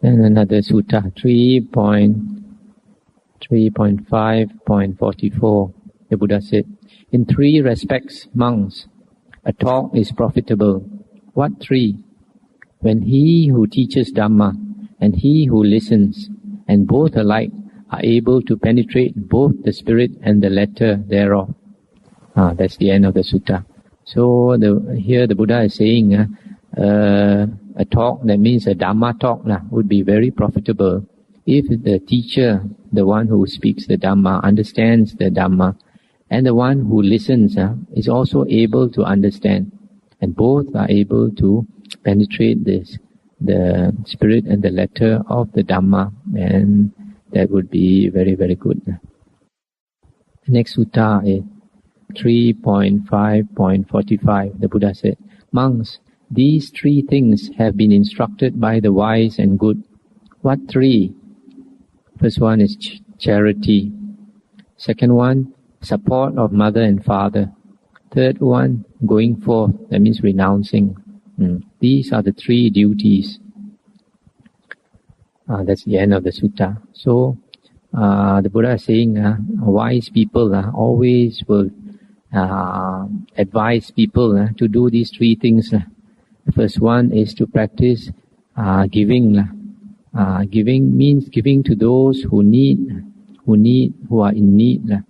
Then another sutta, 3.5.44. The Buddha said, in three respects, monks, a talk is profitable. What three? When he who teaches Dhamma and he who listens, and both alike, are able to penetrate both the spirit and the letter thereof. That's the end of the sutta. So here the Buddha is saying a talk, that means a Dhamma talk, would be very profitable if the teacher, the one who speaks the Dhamma, understands the Dhamma, and the one who listens is also able to understand, and both are able to penetrate the spirit and the letter of the Dhamma, and that would be very, very good. The next sutta is 3.5.45. The Buddha said, monks, these three things have been instructed by the wise and good. What three? First one is charity. Second one, support of mother and father. Third one, going forth, that means renouncing. These are the three duties. That's the end of the sutta. So, the Buddha is saying, wise people always will advise people to do these three things. The first one is to practice giving. Giving means giving to those who are in need.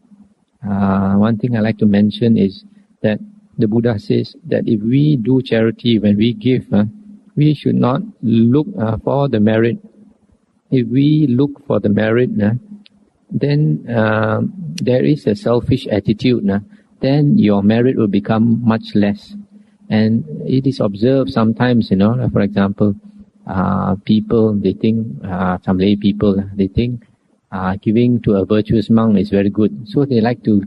One thing I like to mention is that the Buddha says that if we do charity, when we give, we should not look for the merit. If we look for the merit, then there is a selfish attitude. Then your merit will become much less. And it is observed sometimes, for example, people, they think, some lay people, they think giving to a virtuous monk is very good. So they like to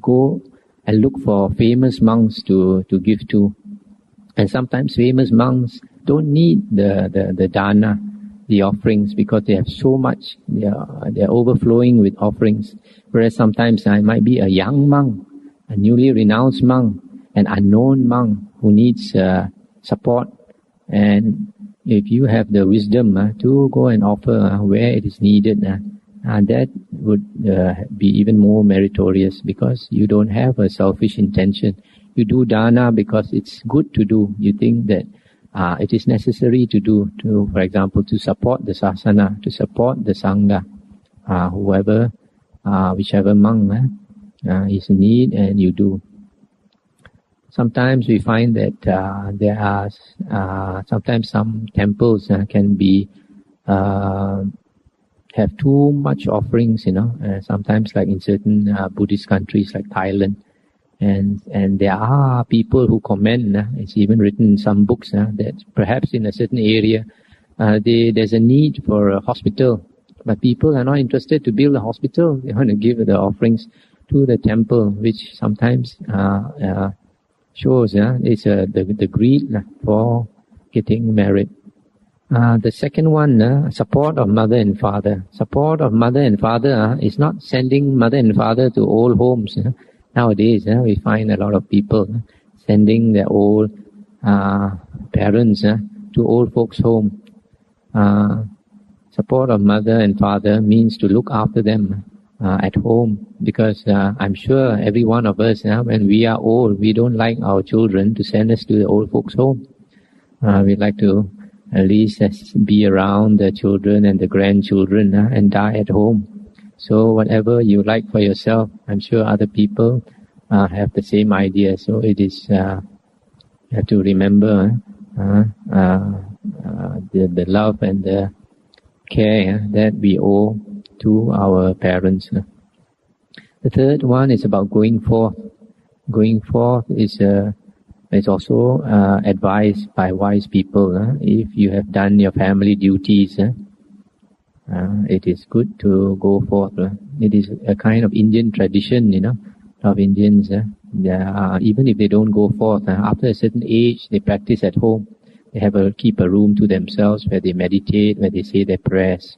go and look for famous monks to give to. And sometimes famous monks don't need the dana, the offerings, because they have so much, they're overflowing with offerings. Whereas sometimes I might be a young monk, a newly renounced monk, an unknown monk who needs support. And if you have the wisdom to go and offer where it is needed, that would be even more meritorious, because you don't have a selfish intention. You do dana because it's good to do. You think that it is necessary to do, for example, to support the sasana, to support the sangha, whichever monk is in need, and you do. Sometimes we find that there are sometimes some temples can be have too much offerings, sometimes like in certain Buddhist countries like Thailand. And there are people who comment, it's even written in some books, that perhaps in a certain area there's a need for a hospital, but people are not interested to build a hospital. They want to give the offerings to the temple, which sometimes shows it's the greed for getting merit. The second one, support of mother and father. Support of mother and father is not sending mother and father to old homes. Nowadays, we find a lot of people sending their old parents to old folks' home. Support of mother and father means to look after them at home, because I'm sure every one of us, when we are old, we don't like our children to send us to the old folks' home. We like to at least be around the children and the grandchildren and die at home. So whatever you like for yourself, I'm sure other people have the same idea. So it is, you have to remember the love and the care that we owe to our parents. The third one is about going forth. Going forth is also advised by wise people. If you have done your family duties, it is good to go forth. It is a kind of Indian tradition, of Indians. Even if they don't go forth, after a certain age, they practice at home. They keep a room to themselves where they meditate, where they say their prayers.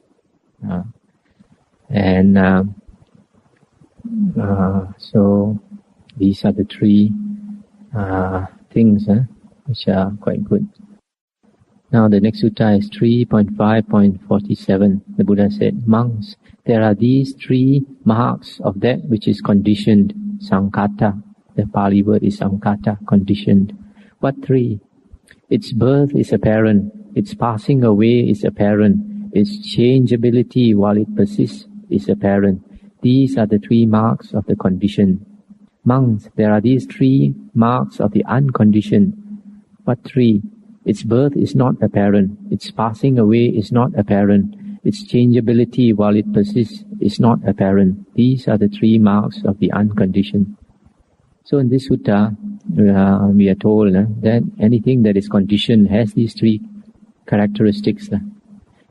So these are the three things which are quite good. Now the next sutta is 3.5.47. The Buddha said, monks, there are these three marks of that which is conditioned, sankhata. The Pali word is sankhata, conditioned. What three? Its birth is apparent, its passing away is apparent, its changeability while it persists is apparent. These are the three marks of the conditioned. Monks, there are these three marks of the unconditioned. What three? Its birth is not apparent, its passing away is not apparent, its changeability while it persists is not apparent. These are the three marks of the unconditioned. So in this sutta, we are told that anything that is conditioned has these three characteristics.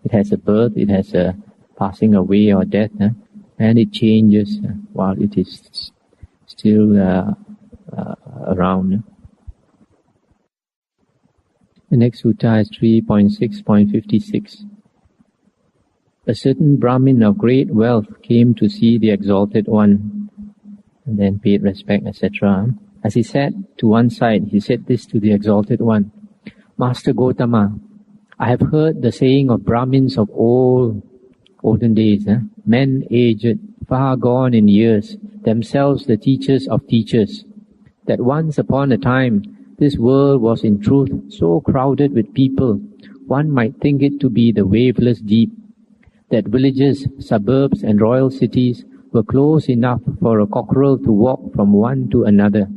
It has a birth, it has a passing away or death, and it changes while it is still around. The next sutta is 3.6.56. A certain Brahmin of great wealth came to see the Exalted One, and then paid respect, etc. As he sat to one side, he said this to the Exalted One, Master Gotama, I have heard the saying of Brahmins of olden days, men aged, far gone in years, themselves the teachers of teachers, that once upon a time this world was in truth so crowded with people, one might think it to be the waveless deep, that villages, suburbs and royal cities were close enough for a cockerel to walk from one to another.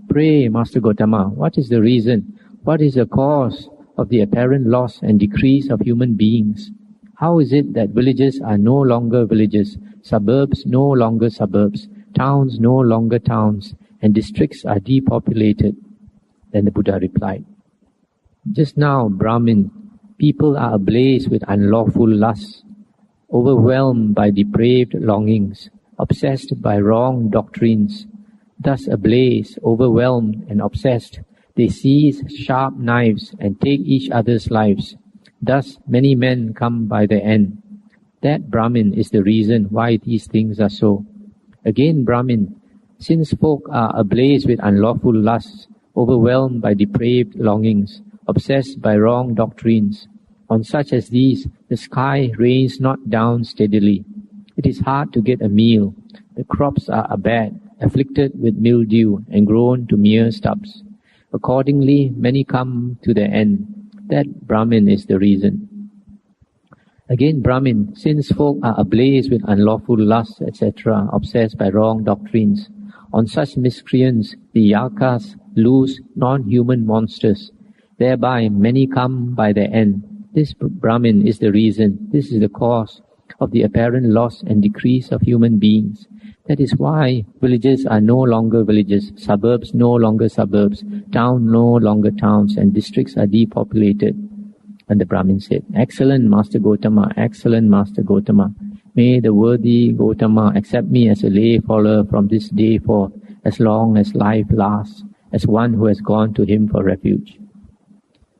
Pray, Master Gotama, what is the reason? What is the cause of the apparent loss and decrease of human beings? How is it that villages are no longer villages, suburbs no longer suburbs, towns no longer towns, and districts are depopulated? Then the Buddha replied, just now, Brahmin, people are ablaze with unlawful lusts, overwhelmed by depraved longings, obsessed by wrong doctrines. Thus ablaze, overwhelmed and obsessed, they seize sharp knives and take each other's lives. Thus many men come by the end. That Brahmin is the reason why these things are so. Again, Brahmin, since folk are ablaze with unlawful lusts, overwhelmed by depraved longings, obsessed by wrong doctrines, on such as these, the sky rains not down steadily. It is hard to get a meal. The crops are bad, afflicted with mildew, and grown to mere stubs. Accordingly, many come to their end. That Brahmin is the reason. Again, Brahmin, since folk are ablaze with unlawful lusts, etc., obsessed by wrong doctrines, on such miscreants, the yakas lose non-human monsters. Thereby many come by their end. This Brahmin is the reason, this is the cause of the apparent loss and decrease of human beings. That is why villages are no longer villages, suburbs no longer suburbs, towns no longer towns, and districts are depopulated. And the Brahmin said, excellent Master Gotama, excellent Master Gotama. May the worthy Gotama accept me as a lay follower from this day forth, as long as life lasts, as one who has gone to him for refuge.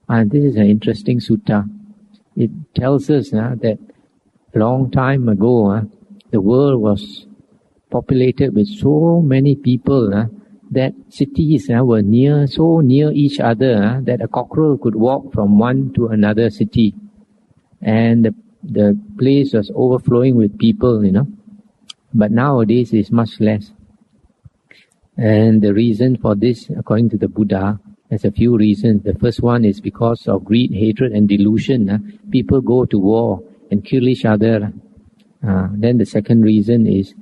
And this is an interesting sutta. It tells us that a long time ago, the world was populated with so many people that cities were so near each other that a cockerel could walk from one to another city. And the place was overflowing with people, But nowadays it's much less. And the reason for this, according to the Buddha, there's a few reasons. The first one is because of greed, hatred and delusion. People go to war and kill each other. Then the second reason is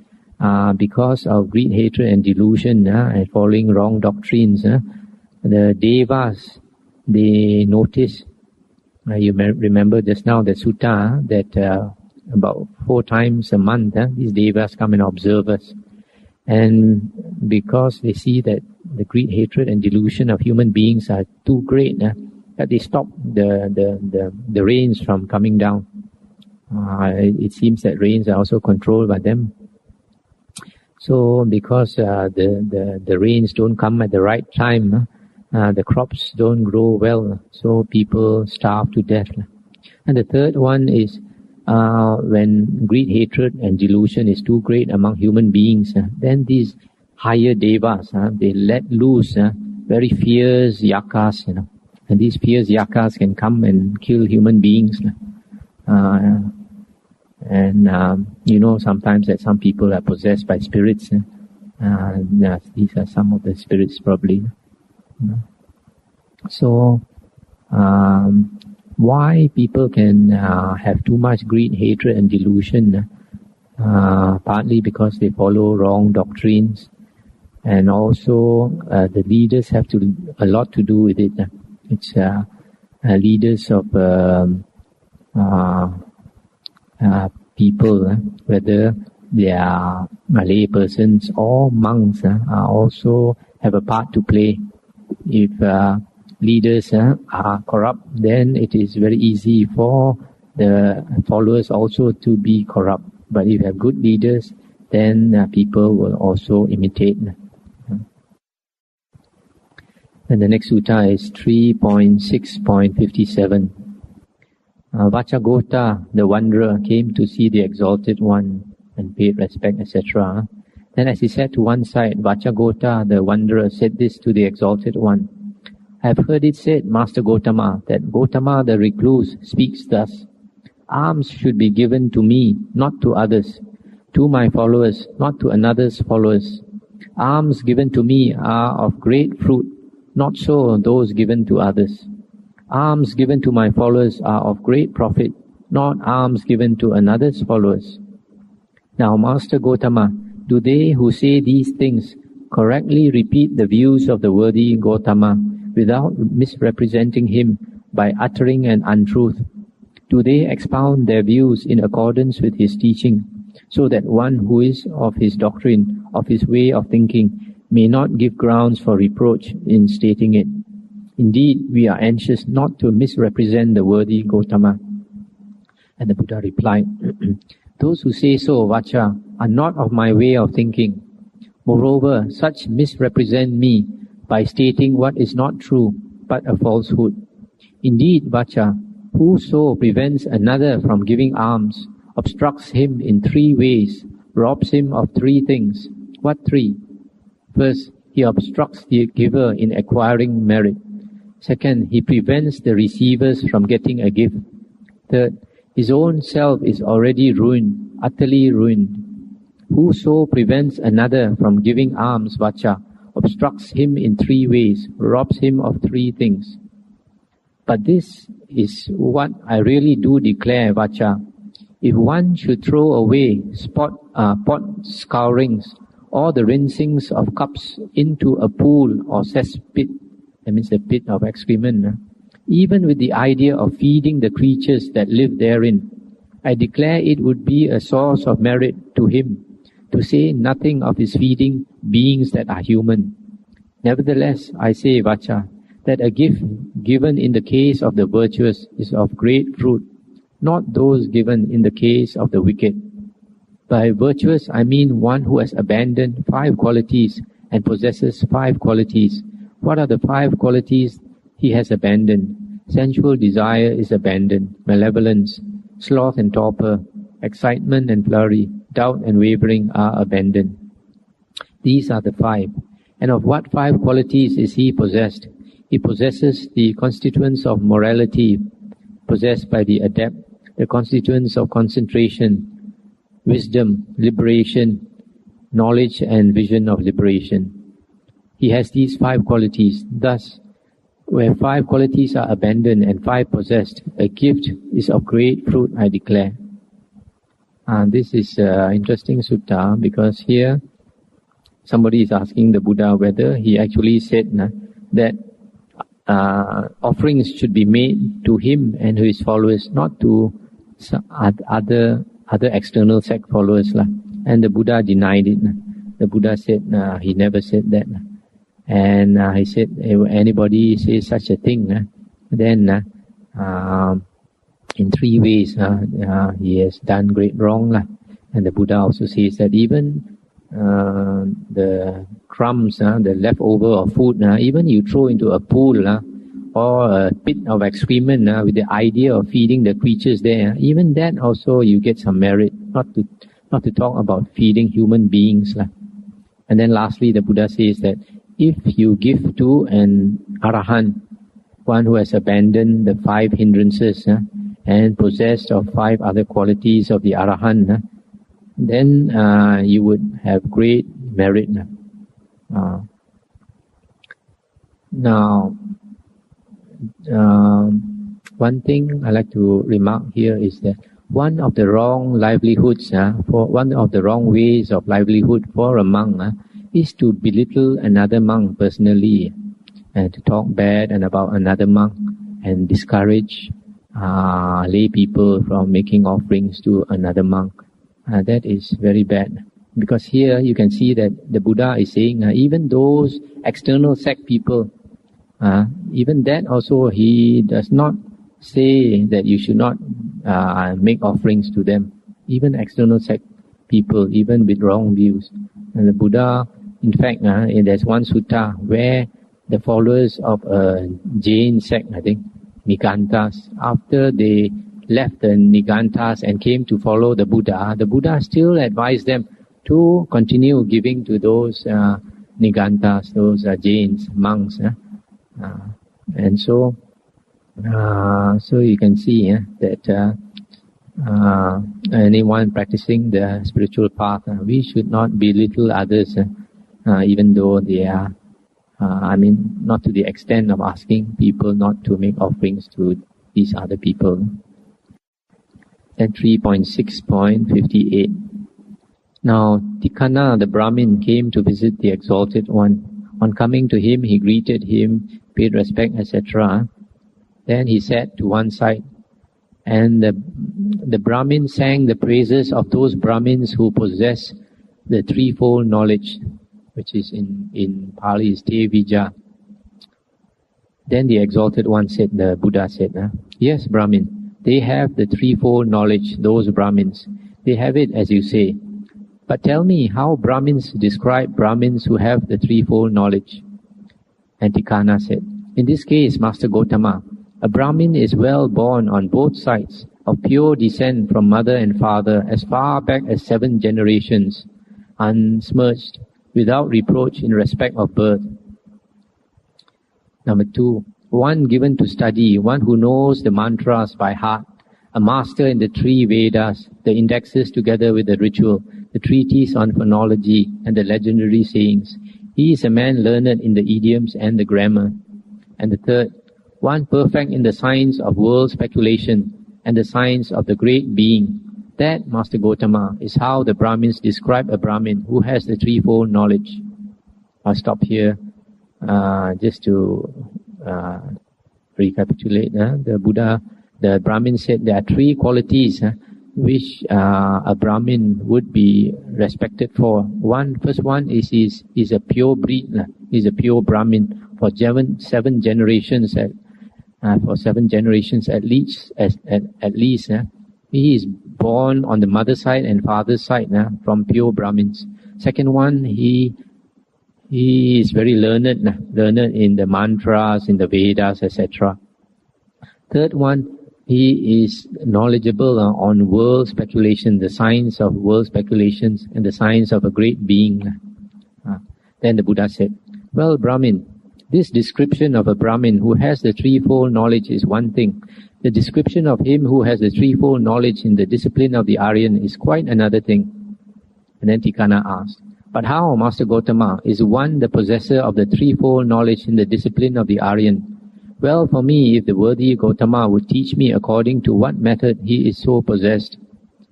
because of greed, hatred and delusion and following wrong doctrines. The devas, they notice, you remember just now the sutta that about 4 times a month these devas come and observe us. And because they see that the greed, hatred and delusion of human beings are too great, that they stop the rains from coming down. It seems that rains are also controlled by them. So because the rains don't come at the right time, the crops don't grow well, so people starve to death. And the third one is when greed, hatred and delusion is too great among human beings, then these higher devas, they let loose very fierce yakas, And these fierce yakas can come and kill human beings. Sometimes that some people are possessed by spirits. These are some of the spirits probably. So, why people can have too much greed, hatred and delusion? Partly because they follow wrong doctrines, and also the leaders have a lot to do with it. It's leaders of people, whether they are Malay persons or monks, also have a part to play. If leaders are corrupt, then it is very easy for the followers also to be corrupt. But if you have good leaders, then people will also imitate. And the next sutta is 3.6.57. Vachagota, the wanderer, came to see the Exalted One and paid respect, etc. Then as he sat to one side, Vachagota, the wanderer, said this to the Exalted One. I have heard it said, Master Gotama, that Gotama the recluse speaks thus. Alms should be given to me, not to others, to my followers, not to another's followers. Alms given to me are of great fruit, not so those given to others. Alms given to my followers are of great profit, not alms given to another's followers. Now, Master Gotama, do they who say these things correctly repeat the views of the worthy Gotama without misrepresenting him by uttering an untruth? Do they expound their views in accordance with his teaching, so that one who is of his doctrine, of his way of thinking, may not give grounds for reproach in stating it? Indeed, we are anxious not to misrepresent the worthy Gotama. And the Buddha replied, those who say so, Vacha, are not of my way of thinking. Moreover, such misrepresent me by stating what is not true, but a falsehood. Indeed, Vacha, whoso prevents another from giving alms, obstructs him in 3 ways, robs him of 3 things. What 3? First, he obstructs the giver in acquiring merit. Second, he prevents the receivers from getting a gift. Third, his own self is already ruined, utterly ruined. Whoso prevents another from giving alms, Vacha, obstructs him in 3 ways, robs him of 3 things. But this is what I really do declare, Vacha. If one should throw away pot scourings or the rinsings of cups into a pool or cesspit, that means a pit of excrement, even with the idea of feeding the creatures that live therein, I declare it would be a source of merit to him, to say nothing of his feeding beings that are human. Nevertheless, I say, Vacha, that a gift given in the case of the virtuous is of great fruit, not those given in the case of the wicked. By virtuous, I mean one who has abandoned 5 qualities and possesses 5 qualities. What are the 5 qualities he has abandoned? Sensual desire is abandoned, malevolence, sloth and torpor, excitement and flurry, doubt and wavering are abandoned. These are the 5. And of what 5 qualities is he possessed? He possesses the constituents of morality, possessed by the adept, the constituents of concentration, wisdom, liberation, knowledge and vision of liberation. He has these 5 qualities. Thus, where 5 qualities are abandoned and 5 possessed, a gift is of great fruit, I declare. This is interesting sutta, because here somebody is asking the Buddha whether he actually said that offerings should be made to him and to his followers, not to other external sect followers. And the Buddha denied it. The Buddha said he never said that. And he said, if anybody says such a thing, then in 3 ways he has done great wrong. And the Buddha also says that even the crumbs, the leftover of food, even you throw into a pool or a pit of excrement with the idea of feeding the creatures there, even that also you get some merit, not to talk about feeding human beings. And then lastly, the Buddha says that if you give to an arahant one who has abandoned the 5 hindrances and possessed of 5 other qualities of the Arahant, then you would have great merit. Now, one thing I like to remark here is that one of the wrong livelihoods, for one of the wrong ways of livelihood for a monk is to belittle another monk personally, and to talk bad and about another monk and discourage lay people from making offerings to another monk. That is very bad, because here you can see that the Buddha is saying even those external sect people, even that also he does not say that you should not make offerings to them. Even external sect people, even with wrong views. And the Buddha, in fact, there's one sutta where the followers of a Jain sect, I think, Nikantas, after they left the Nikantas and came to follow the Buddha still advised them to continue giving to those Nikantas, those Jains, monks. And so you can see that anyone practicing the spiritual path, we should not belittle others, even though they are, not to the extent of asking people not to make offerings to these other people. Then 3.6.58. Now, Tikana, the Brahmin, came to visit the Exalted One. On coming to him, he greeted him, paid respect, etc. Then he sat to one side, and the Brahmin sang the praises of those Brahmins who possess the threefold knowledge, which is in Pali is Te Vija. Then the Exalted One said, the Buddha said, yes, Brahmin, they have the threefold knowledge, those Brahmins. They have it as you say. But tell me how Brahmins describe Brahmins who have the threefold knowledge. And Tikana said, in this case, Master Gotama, a Brahmin is well born on both sides, of pure descent from mother and father, as far back as 7 generations, unsmirched, without reproach in respect of birth. Number 2, one given to study, one who knows the mantras by heart, a master in the 3 Vedas, the indexes together with the ritual, the treatise on phonology and the legendary sayings. He is a man learned in the idioms and the grammar. And the 3rd, one perfect in the science of world speculation and the science of the great being. That, Master Gotama, is how the Brahmins describe a Brahmin who has the threefold knowledge. I'll stop here just to recapitulate. The Brahmin said there are 3 qualities which a Brahmin would be respected for. First one is he's a pure breed. He's a pure Brahmin for 7 generations. For 7 generations at least. He is born on the mother side and father's side from pure Brahmins. Second one, he is very learned in the mantras, in the Vedas, etc. Third one, he is knowledgeable on world speculation, the science of world speculations and the science of a great being. Then the Buddha said, well, Brahmin, this description of a Brahmin who has the threefold knowledge is one thing. The description of him who has the threefold knowledge in the discipline of the Aryan is quite another thing. And then Tikana asked, but how, Master Gotama, is one the possessor of the threefold knowledge in the discipline of the Aryan? Well, for me, if the worthy Gotama would teach me according to what method he is so possessed.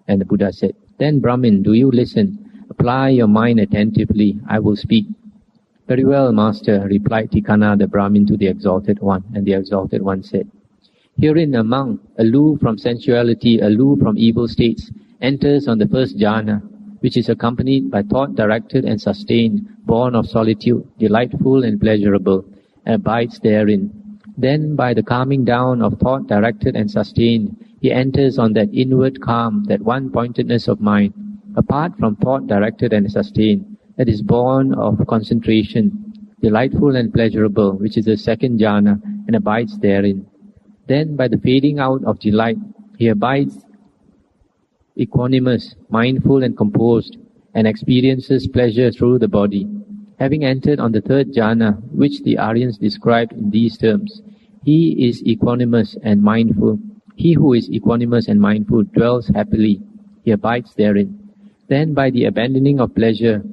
And the Buddha said, then Brahmin, do you listen? Apply your mind attentively, I will speak. Very well, Master, replied Tikana the Brahmin to the Exalted One. And the Exalted One said, herein a monk, aloof from sensuality, aloof from evil states, enters on the first jhana, which is accompanied by thought directed and sustained, born of solitude, delightful and pleasurable, and abides therein. Then by the calming down of thought directed and sustained, he enters on that inward calm, that one-pointedness of mind, apart from thought directed and sustained, that is born of concentration, delightful and pleasurable, which is the second jhana, and abides therein. Then by the fading out of delight, he abides equanimous, mindful and composed, and experiences pleasure through the body. Having entered on the third jhana, which the Aryans described in these terms, He is equanimous and mindful. He who is equanimous and mindful dwells happily. He abides therein. Then by the abandoning of pleasure,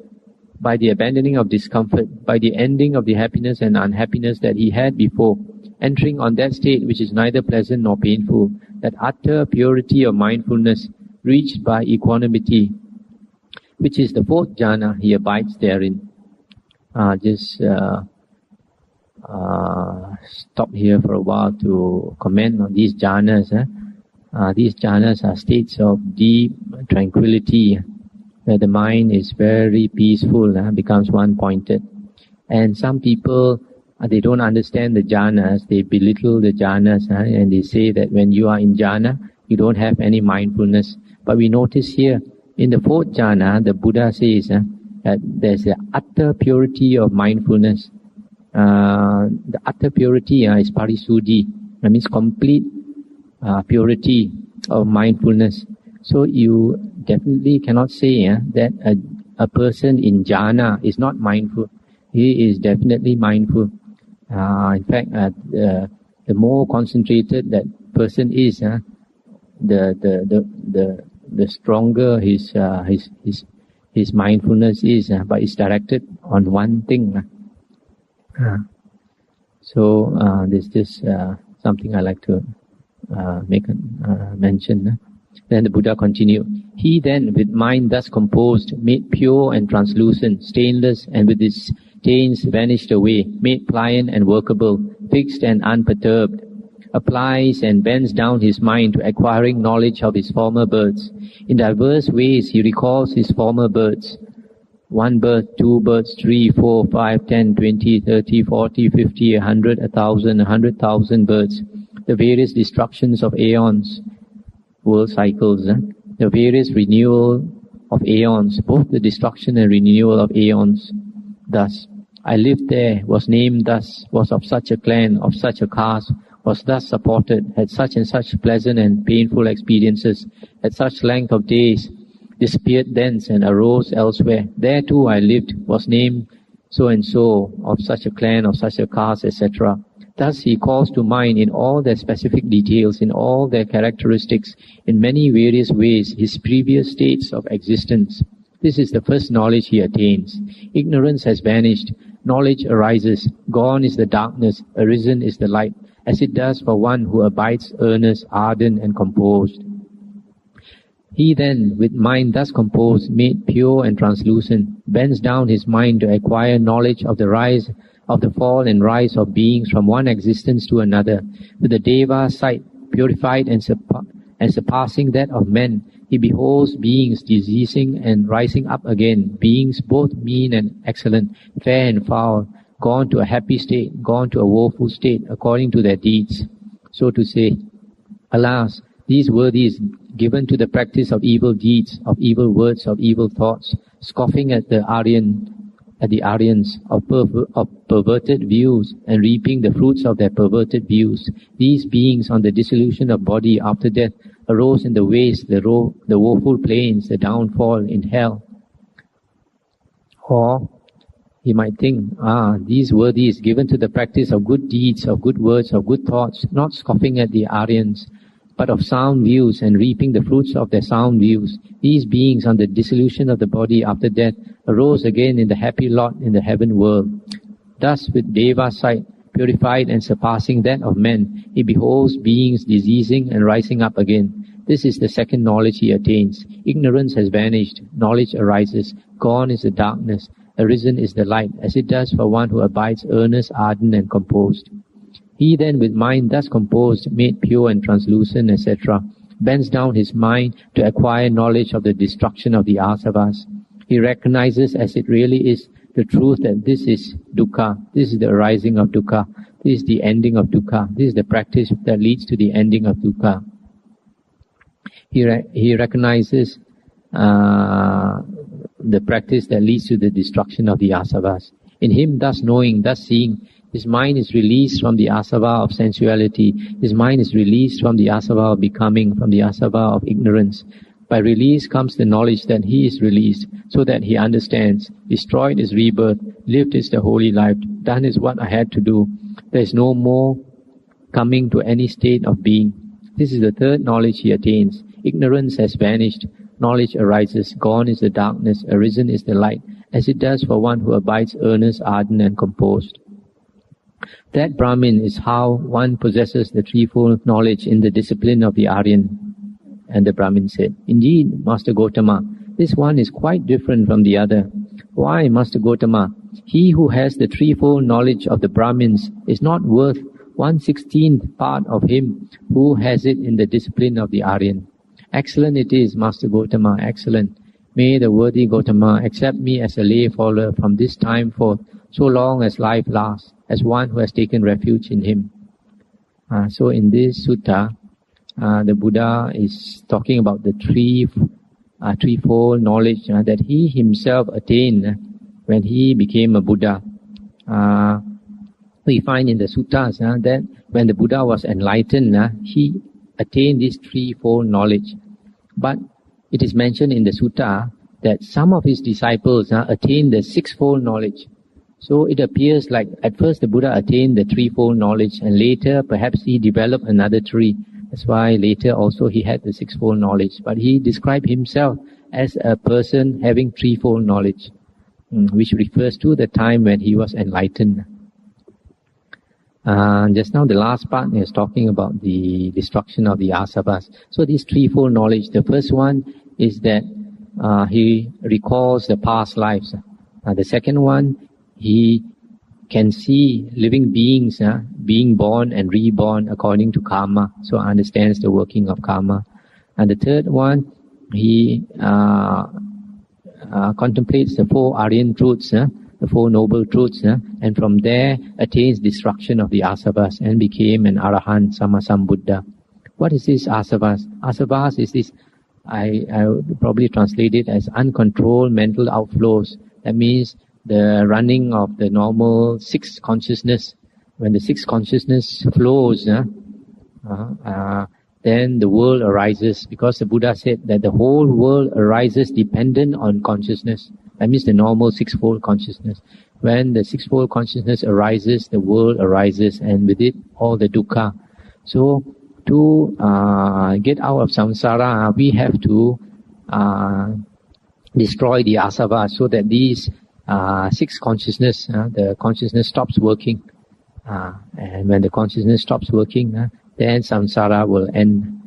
by the abandoning of discomfort, by the ending of the happiness and unhappiness that he had before, entering on that state which is neither pleasant nor painful, that utter purity of mindfulness reached by equanimity, which is the fourth jhana, he abides therein. Stop here for a while to comment on these jhanas. These jhanas are states of deep tranquility, where the mind is very peaceful, becomes one-pointed. And some people, they don't understand the jhanas, they belittle the jhanas, and they say that when you are in jhana, you don't have any mindfulness. But we notice here, in the fourth jhana, the Buddha says that there's the utter purity of mindfulness. The utter purity is parisuddhi, that means complete purity of mindfulness. So you definitely cannot say that a person in jhana is not mindful. He is definitely mindful. In fact, the more concentrated that person is, the stronger his mindfulness is, but it's directed on one thing. So there's just something I like to make a mention. Then the Buddha continued, he then, with mind thus composed, made pure and translucent, stainless, and with its stains vanished away, made pliant and workable, fixed and unperturbed, applies and bends down his mind to acquiring knowledge of his former births. In diverse ways he recalls his former births. 1 birth, 2 births, 3, 4, 5, 10, 20, 30, 40, 50, 100, 1,000, 100,000 births. The various destructions of aeons, world cycles, the various renewal of aeons, both the destruction and renewal of aeons. Thus, I lived there, was named thus, was of such a clan, of such a caste, was thus supported, had such and such pleasant and painful experiences, had such length of days, disappeared thence and arose elsewhere. There too I lived, was named so and so, of such a clan, of such a caste, etc. Thus he calls to mind in all their specific details, in all their characteristics, in many various ways, his previous states of existence. This is the first knowledge he attains. Ignorance has vanished, knowledge arises, gone is the darkness, arisen is the light, as it does for one who abides earnest, ardent and composed. He then, with mind thus composed, made pure and translucent, bends down his mind to acquire knowledge of the rise, of the fall and rise of beings from one existence to another. With the Deva sight, purified and surpassing that of men, he beholds beings deceasing and rising up again, beings both mean and excellent, fair and foul, gone to a happy state, gone to a woeful state, according to their deeds. So to say, alas, these worthies, given to the practice of evil deeds, of evil words, of evil thoughts, scoffing at the Aryans, of perverted views, and reaping the fruits of their perverted views, these beings on the dissolution of body after death arose in the waste, the woeful plains, the downfall in hell. Or he might think, these worthies given to the practice of good deeds, of good words, of good thoughts, not scoffing at the Aryans, but of sound views and reaping the fruits of their sound views. These beings on the dissolution of the body after death arose again in the happy lot in the heaven world. Thus with Deva sight, purified and surpassing that of men, he beholds beings diseasing and rising up again. This is the second knowledge he attains. Ignorance has vanished, knowledge arises, gone is the darkness, arisen is the light, as it does for one who abides earnest, ardent and composed. He then, with mind thus composed, made pure and translucent, etc., bends down his mind to acquire knowledge of the destruction of the asavas. He recognizes as it really is the truth that this is dukkha, this is the arising of dukkha, this is the ending of dukkha, this is the practice that leads to the ending of dukkha. He recognizes the practice that leads to the destruction of the asavas. In him thus knowing, thus seeing, his mind is released from the asava of sensuality. His mind is released from the asava of becoming, from the asava of ignorance. By release comes the knowledge that he is released, so that he understands. Destroyed is rebirth, lived is the holy life, done is what I had to do. There is no more coming to any state of being. This is the third knowledge he attains. Ignorance has vanished, knowledge arises, gone is the darkness, arisen is the light, as it does for one who abides earnest, ardent and composed. That Brahmin is how one possesses the threefold knowledge in the discipline of the Aryan. And the Brahmin said, Indeed, Master Gotama, this one is quite different from the other. Why, Master Gotama? He who has the threefold knowledge of the Brahmins is not worth 1/16th part of him who has it in the discipline of the Aryan. Excellent it is, Master Gotama, excellent. May the worthy Gotama accept me as a lay follower from this time forth, so long as life lasts, as one who has taken refuge in him. So in this sutta, the Buddha is talking about the threefold knowledge that he himself attained when he became a Buddha. We find in the suttas that when the Buddha was enlightened, he attained this threefold knowledge. But it is mentioned in the sutta that some of his disciples attained the sixfold knowledge. So it appears like at first the Buddha attained the threefold knowledge, and later perhaps he developed another three. That's why later also he had the sixfold knowledge. But he described himself as a person having threefold knowledge, which refers to the time when he was enlightened. Just now the last part is talking about the destruction of the asavas. So this threefold knowledge, the first one is that he recalls the past lives. The second one, he can see living beings being born and reborn according to karma, so understands the working of karma. And the third one, he contemplates the four Aryan truths, the four noble truths, and from there attains destruction of the asavas and became an Arahant Sammasambuddha. What is this asavas? Asavas is this, I would probably translate it as uncontrolled mental outflows. That means the running of the normal sixth consciousness. When the sixth consciousness flows, then the world arises, because the Buddha said that the whole world arises dependent on consciousness. That means the normal sixfold consciousness. When the sixfold consciousness arises, the world arises, and with it all the dukkha. So to get out of samsara, we have to destroy the asava, so that these six consciousness, the consciousness stops working. And when the consciousness stops working, then samsara will end.